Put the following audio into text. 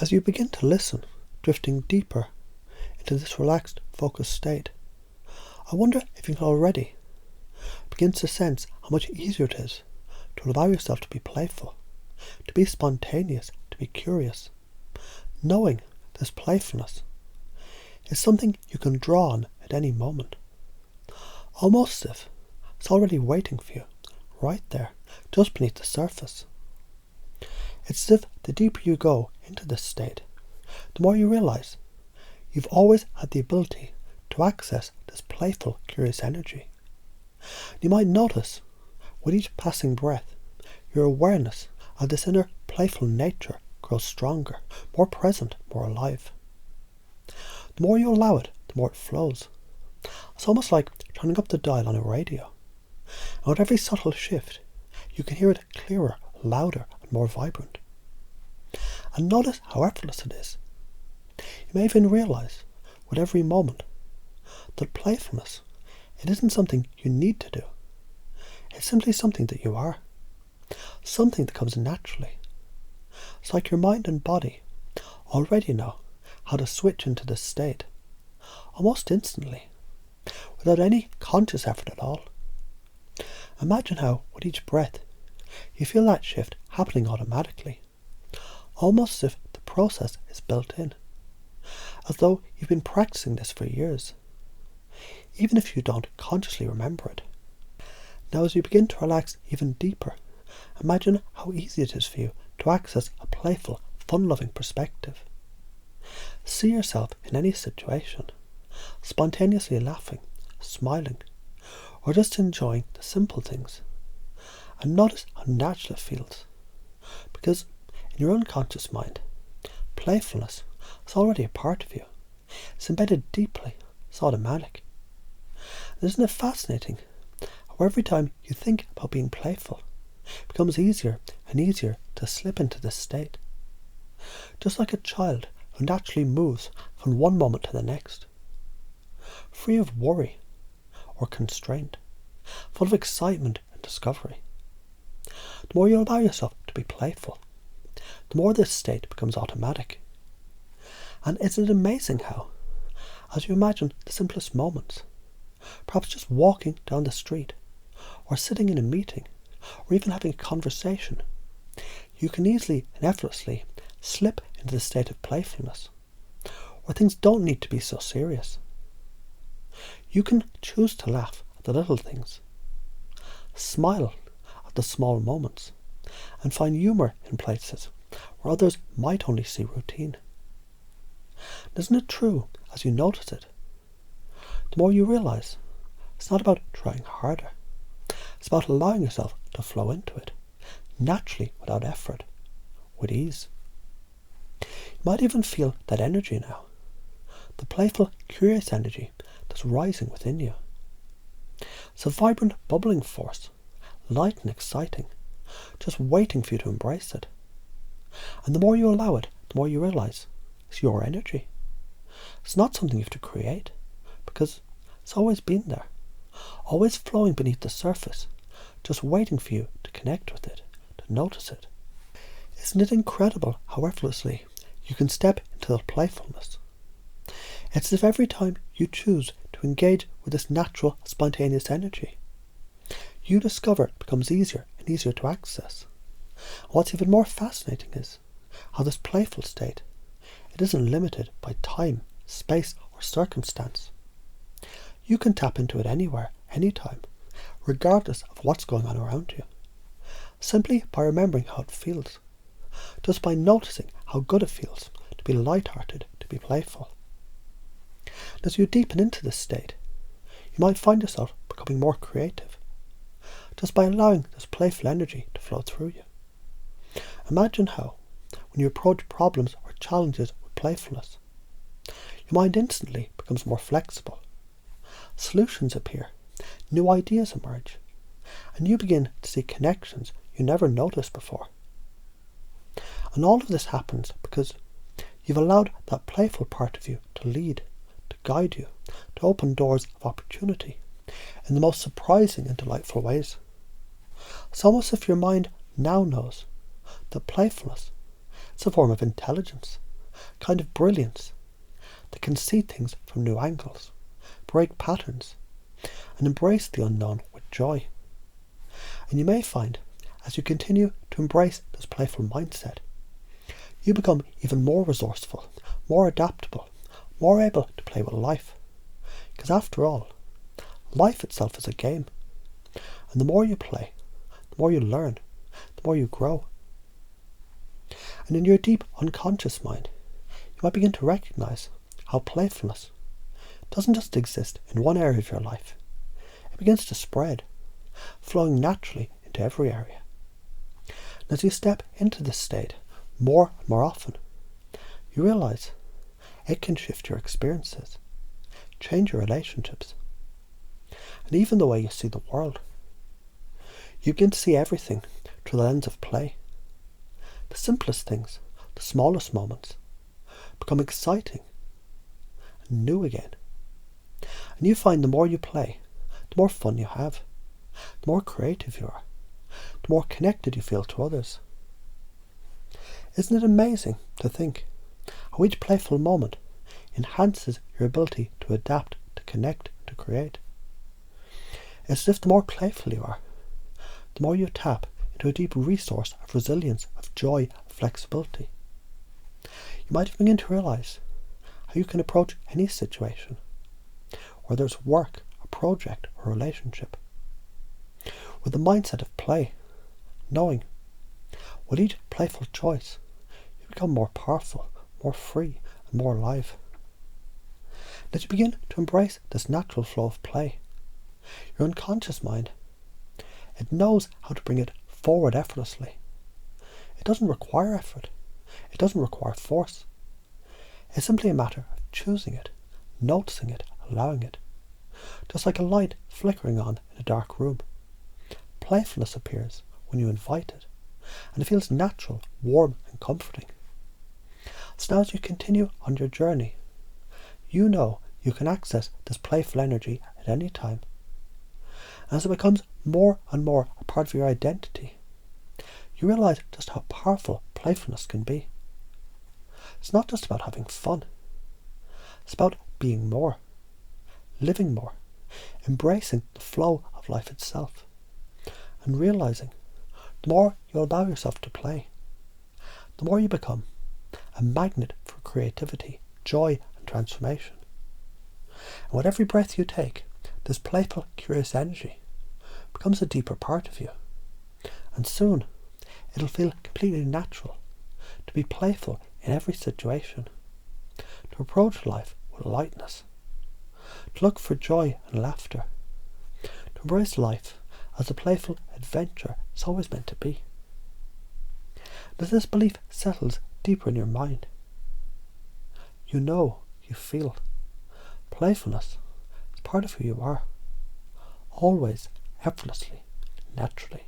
As you begin to listen, drifting deeper into this relaxed, focused state, I wonder if you can already begin to sense how much easier it is to allow yourself to be playful, to be spontaneous, to be curious, knowing this playfulness is something you can draw on at any moment, almost as if it's already waiting for you, right there, just beneath the surface. It's as if the deeper you go into this state, the more you realise you've always had the ability to access this playful, curious energy. You might notice, with each passing breath, your awareness of this inner playful nature grows stronger, more present, more alive. The more you allow it, the more it flows. It's almost like turning up the dial on a radio. And with every subtle shift, you can hear it clearer, louder, and more vibrant. And notice how effortless it is. You may even realise, with every moment, that playfulness, it isn't something you need to do. It's simply something that you are. Something that comes naturally. It's like your mind and body already know how to switch into this state, almost instantly, without any conscious effort at all. Imagine how, with each breath, you feel that shift happening automatically, almost as if the process is built in, as though you've been practicing this for years, even if you don't consciously remember it. Now, as you begin to relax even deeper, imagine how easy it is for you to access a playful, fun-loving perspective. See yourself in any situation, spontaneously laughing, smiling, or just enjoying the simple things. And notice how natural it feels, because in your unconscious mind, playfulness is already a part of you. It's embedded deeply, it's automatic. And isn't it fascinating how every time you think about being playful, it becomes easier and easier to slip into this state? Just like a child who naturally moves from one moment to the next, free of worry or constraint, full of excitement and discovery. The more you allow yourself to be playful, the more this state becomes automatic. And isn't it amazing how, as you imagine the simplest moments, perhaps just walking down the street, or sitting in a meeting, or even having a conversation, you can easily and effortlessly slip into the state of playfulness, where things don't need to be so serious. You can choose to laugh at the little things, smile at the small moments, and find humour in places where others might only see routine. Isn't it true, as you notice it, the more you realise it's not about trying harder, it's about allowing yourself to flow into it, naturally, without effort, with ease. You might even feel that energy now, the playful, curious energy that's rising within you. It's a vibrant, bubbling force, light and exciting, just waiting for you to embrace it. And the more you allow it, the more you realise it's your energy. It's not something you have to create, because it's always been there, always flowing beneath the surface, just waiting for you to connect with it, to notice it. Isn't it incredible how effortlessly you can step into the playfulness? It's as if every time you choose to engage with this natural, spontaneous energy, you discover it becomes easier and easier to access. And what's even more fascinating is how this playful state, it isn't limited by time, space, or circumstance. You can tap into it anywhere, anytime, regardless of what's going on around you, simply by remembering how it feels, just by noticing how good it feels to be light-hearted, to be playful. As you deepen into this state, you might find yourself becoming more creative, just by allowing this playful energy to flow through you. Imagine how, when you approach problems or challenges with playfulness, your mind instantly becomes more flexible. Solutions appear, new ideas emerge, and you begin to see connections you never noticed before. And all of this happens because you've allowed that playful part of you to lead, to guide you, to open doors of opportunity in the most surprising and delightful ways. It's almost as if your mind now knows that playfulness is a form of intelligence. a kind of brilliance that can see things from new angles, break patterns, and embrace the unknown with joy. And you may find, as you continue to embrace this playful mindset, you become even more resourceful, more adaptable, more able to play with life. Because after all, life itself is a game. And the more you play, the more you learn, the more you grow. And in your deep unconscious mind, you might begin to recognize how playfulness doesn't just exist in one area of your life. It begins to spread, flowing naturally into every area. And as you step into this state more and more often, you realize it can shift your experiences, change your relationships, and even the way you see the world. You begin to see everything through the lens of play. The simplest things, the smallest moments, become exciting and new again. And you find the more you play, the more fun you have, the more creative you are, the more connected you feel to others. Isn't it amazing to think how each playful moment enhances your ability to adapt, to connect, to create? It's as if the more playful you are, the more you tap into a deep resource of resilience, of joy, of flexibility. You might begin to realize how you can approach any situation, whether it's work, a project, or a relationship, with the mindset of play, knowing with each playful choice you become more powerful, more free, and more alive. And as you begin to embrace this natural flow of play, your unconscious mind, it knows how to bring it forward effortlessly. It doesn't require effort. It doesn't require force. It's simply a matter of choosing it, noticing it, allowing it. Just like a light flickering on in a dark room. Playfulness appears when you invite it, and it feels natural, warm, and comforting. So now as you continue on your journey, you know you can access this playful energy at any time. As it becomes more and more a part of your identity, you realize just how powerful playfulness can be. It's not just about having fun. It's about being more, living more, embracing the flow of life itself, and realizing the more you allow yourself to play, the more you become a magnet for creativity, joy, and transformation. And with every breath you take, this playful, curious energy becomes a deeper part of you. And soon, it'll feel completely natural to be playful in every situation, to approach life with lightness, to look for joy and laughter, to embrace life as a playful adventure it's always meant to be. As this belief settles deeper in your mind, you know, you feel, playfulness is part of who you are, always, effortlessly, naturally.